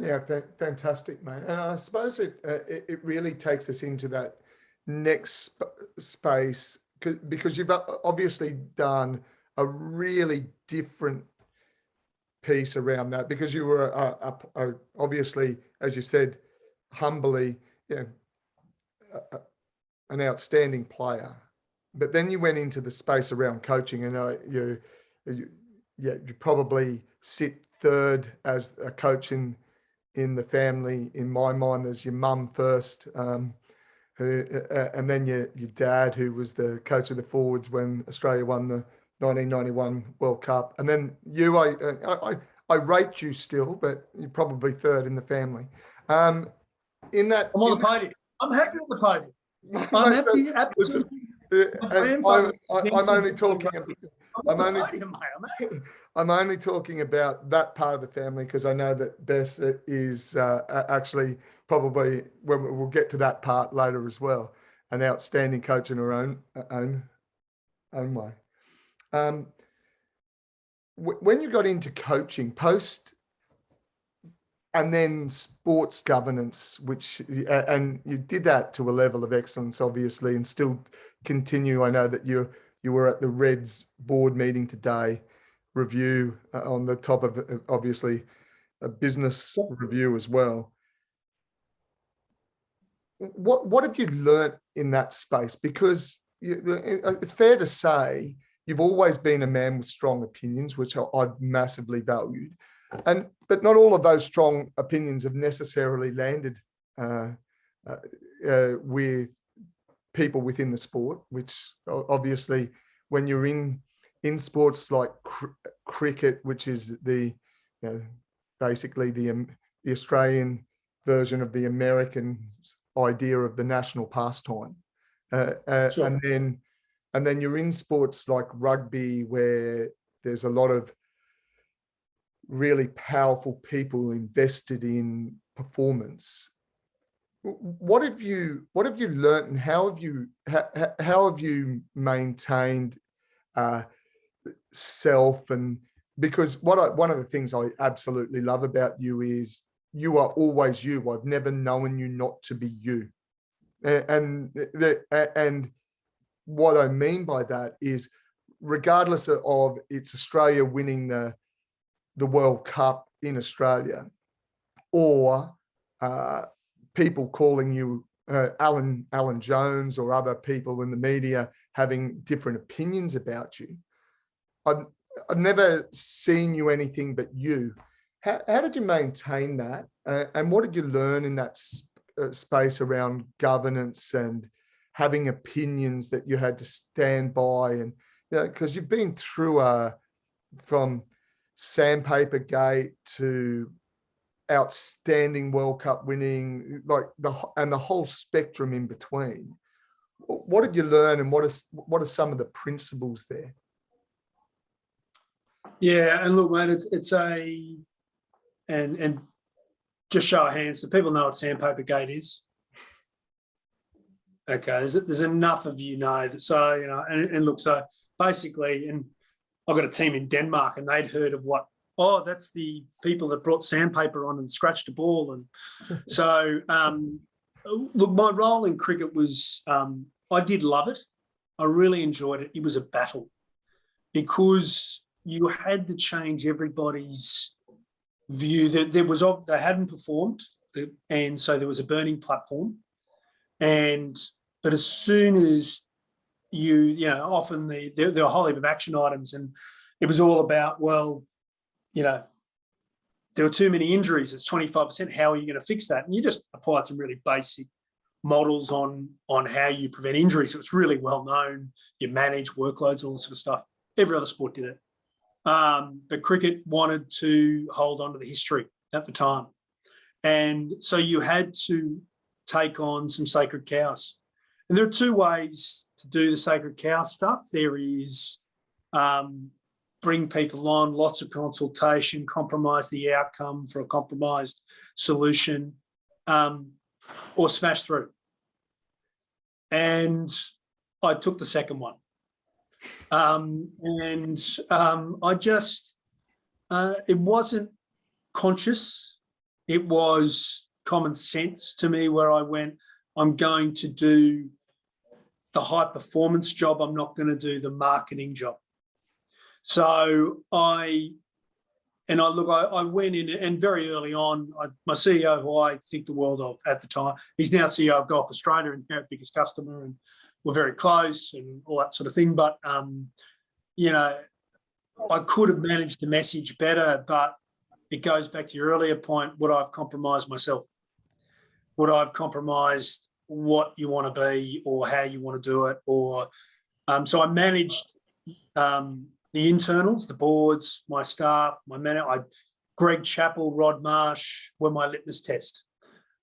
Yeah, fantastic, mate. And I suppose it really takes us into that next space because you've obviously done a really different piece around that because you were obviously, as you said, humbly, yeah, an outstanding player. But then you went into the space around coaching, and you probably sit third as a coach in the family. In my mind, there's your mum first, who, and then your dad, who was the coach of the forwards when Australia won the 1991 World Cup, and then you. I rate you still, but you're probably third in the family. In that, I'm on the podium. I'm happy with the podium. I'm happy. I'm only talking. I'm only talking about that part of the family because I know that Bess is actually probably, when we'll get to that part later as well, an outstanding coach in her own way. When you got into coaching post and then sports governance, which and you did that to a level of excellence, obviously, and still continue. I know that you were at the Reds board meeting today, review on the top of obviously a business review as well. What have you learnt in that space? Because it's fair to say you've always been a man with strong opinions, which I've massively valued. But not all of those strong opinions have necessarily landed with people within the sport, which obviously when you're in sports like cricket, which is basically the Australian version of the American idea of the national pastime, sure. and then you're in sports like rugby where there's a lot of really powerful people invested in performance. What have you learned, and how have you maintained self? And because one of the things I absolutely love about you is you are always you. I've never known you not to be you. And what I mean by that is, regardless of it's Australia winning the World Cup in Australia, or people calling you Alan Jones, or other people in the media having different opinions about you, I've never seen you anything but you. How did you maintain that? And what did you learn in that space around governance and having opinions that you had to stand by? And because you've been through from Sandpaper Gate to outstanding World Cup winning, like the whole spectrum in between. What did you learn, and what are some of the principles there? Yeah, and look, mate, it's and just show of hands, so people know what Sandpaper Gate is. Okay, there's enough of you know that. So and look, so basically, and I've got a team in Denmark, and they'd heard of what. Oh, that's the people that brought sandpaper on and scratched a ball. And so, look, my role in cricket was, I did love it. I really enjoyed it. It was a battle because you had to change everybody's view that they hadn't performed. And so there was a burning platform. But as soon as often there were a whole heap of action items, and it was all about, well, there were too many injuries. It's 25%. How are you going to fix that? And you just applied some really basic models on how you prevent injuries. It was really well known. You manage workloads, all this sort of stuff. Every other sport did it. But cricket wanted to hold on to the history at the time. And so you had to take on some sacred cows. And there are two ways to do the sacred cow stuff. There is bring people on, lots of consultation, compromise the outcome for a compromised solution, or smash through. And I took the second one. I just, it wasn't conscious. it was common sense to me where I went, I'm going to do the high performance job. I'm not going to do the marketing job. So I went in, and very early on, my CEO, who I think the world of at the time, he's now CEO of Golf Australia and our biggest customer, and we're very close and all that sort of thing. But, you know, I could have managed the message better, but it goes back to your earlier point. Would I have compromised myself? Would I have compromised what you want to be or how you want to do it? Or so I managed the internals, the boards, my staff, my manager. Greg Chappell, Rod Marsh were my litmus test.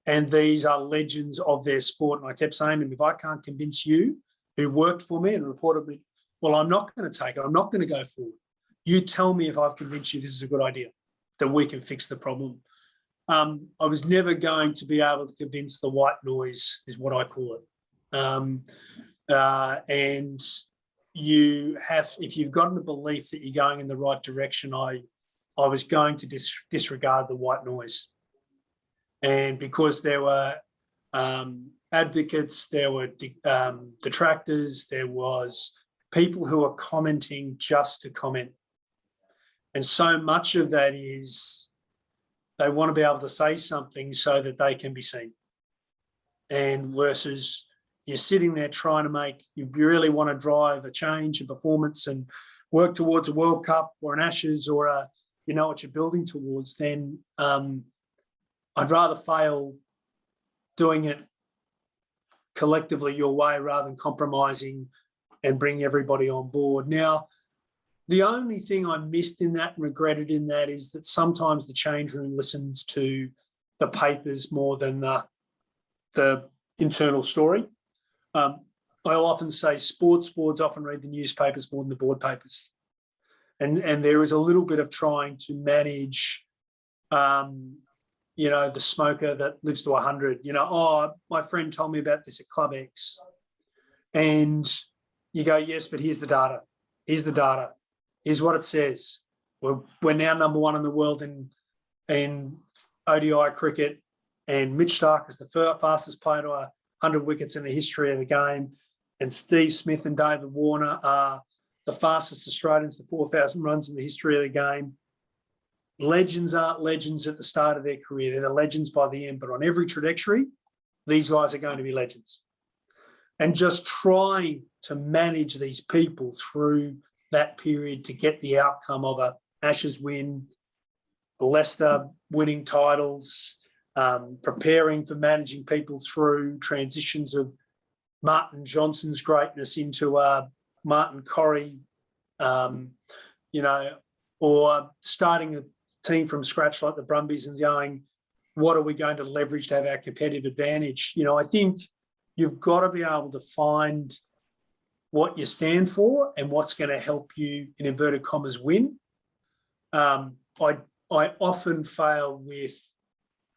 And these are legends of their sport. And I kept saying to them, if I can't convince you who worked for me and reported me, well, I'm not going to take it. I'm not going to go forward. You tell me if I've convinced you this is a good idea, that we can fix the problem. I was never going to be able to convince the white noise, is what I call it. And you have, if you've gotten a belief that you're going in the right direction, I was going to disregard the white noise. And because there were advocates, there were detractors, there was people who are commenting just to comment. And so much of that is they want to be able to say something so that they can be seen. And versus you're sitting there trying to make, you really want to drive a change in performance and work towards a World Cup or an Ashes or a, you know what you're building towards, then I'd rather fail doing it collectively your way rather than compromising and bring everybody on board. Now, the only thing I missed in that and regretted in that is that sometimes the change room listens to the papers more than the internal story. I'll often say sports boards often read the newspapers more than the board papers. And there is a little bit of trying to manage, you know, the smoker that lives to 100, you know, oh, my friend told me about this at Club X. And you go, yes, but here's the data. Here's the data. Here's what it says. We're now number one in the world in ODI cricket, and Mitch Stark is the fastest player to 100 wickets in the history of the game, and Steve Smith and David Warner are the fastest Australians to 4,000 runs in the history of the game. Legends aren't legends at the start of their career. They're the legends by the end, but on every trajectory, these guys are going to be legends. And just trying to manage these people through that period to get the outcome of a Ashes win, Leicester winning titles, preparing for managing people through transitions of Martin Johnson's greatness into Martin Corrie, you know, or starting a team from scratch like the Brumbies and going, what are we going to leverage to have our competitive advantage? You know, I think you've got to be able to find what you stand for and what's going to help you, in inverted commas, win. I often fail with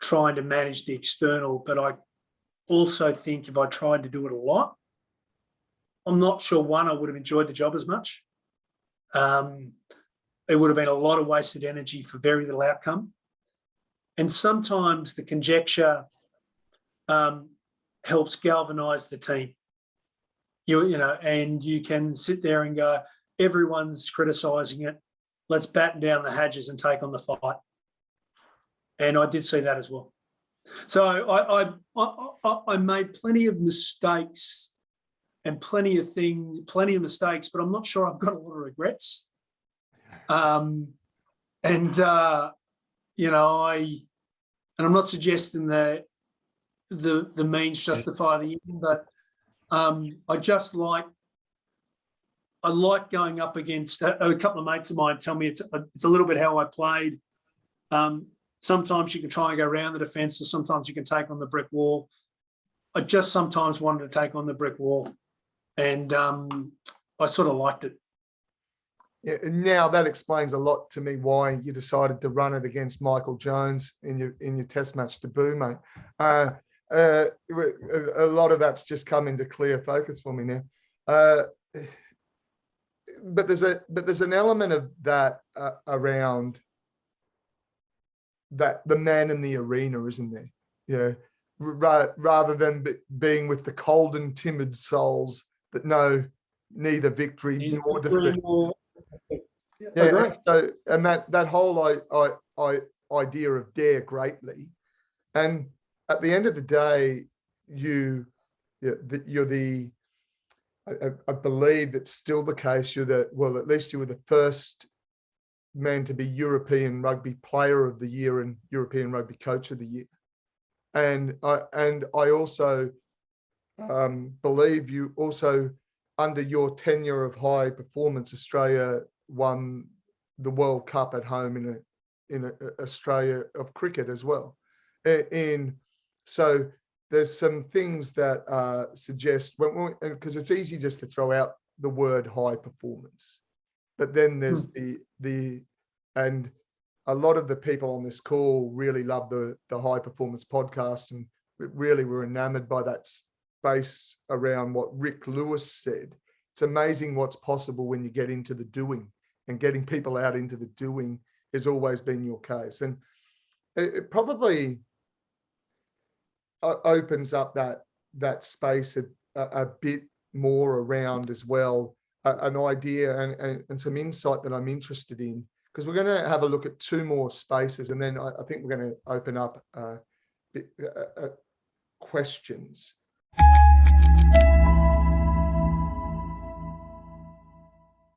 trying to manage the external, but I also think if I tried to do it a lot, I'm not sure, one, I would have enjoyed the job as much. It would have been a lot of wasted energy for very little outcome. And sometimes the conjecture helps galvanise the team. You know, and you can sit there and go, everyone's criticising it. Let's batten down the hatches and take on the fight. And I did see that as well. So I made plenty of mistakes and plenty of mistakes, but I'm not sure I've got a lot of regrets. You know, I'm not suggesting that the means justify the end, but I like going up against a couple of mates of mine tell me it's a little bit how I played. Sometimes you can try and go around the defence, or sometimes you can take on the brick wall. I just sometimes wanted to take on the brick wall, and I sort of liked it. Yeah, and now that explains a lot to me why you decided to run it against Michael Jones in your Test match debut, mate. A lot of that's just come into clear focus for me now. But there's an element of that around that the man in the arena, isn't there? You know, rather than being with the cold and timid souls that know neither victory nor defeat. Yeah, and that whole idea of dare greatly, and at the end of the day, you're the I believe it's still the case. At least you were the first man to be European Rugby Player of the Year and European Rugby Coach of the Year. And I also believe you also, under your tenure of high performance, Australia won the World Cup at home in Australia of cricket as well. So there's some things that suggest, because it's easy just to throw out the word high performance, but then there's and a lot of the people on this call really love the High Performance podcast, and really were enamored by that space around what Rick Lewis said. It's amazing what's possible when you get into the doing, and getting people out into the doing has always been your case. And it probably opens up that space a bit more around as well, an idea and some insight that I'm interested in, because we're going to have a look at two more spaces, and then I think we're going to open up questions.